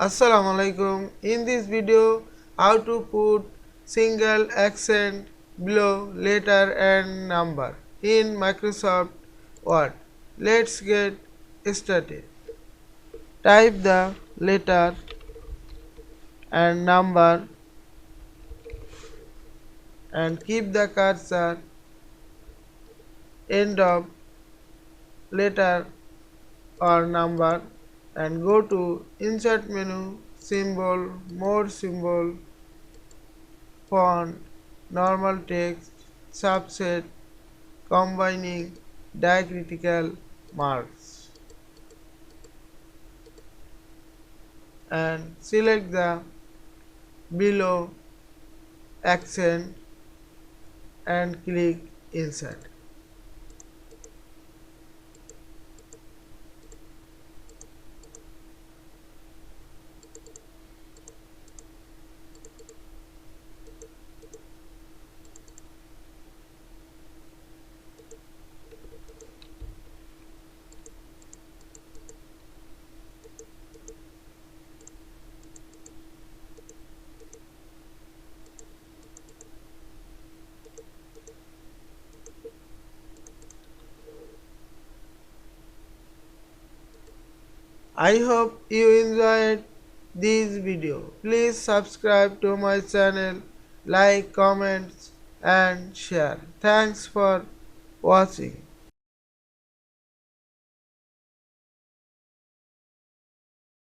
Assalamu Walaikum. In this video, how to put single accent below letter and number in Microsoft Word. Let's get started. Type the letter and number and keep the cursor end of letter or number and go to insert menu, symbol, more symbol, font, normal text, subset, combining diacritical marks and select the below accent and click insert. I hope you enjoyed this video. Please subscribe to my channel, like, comment and share. Thanks for watching.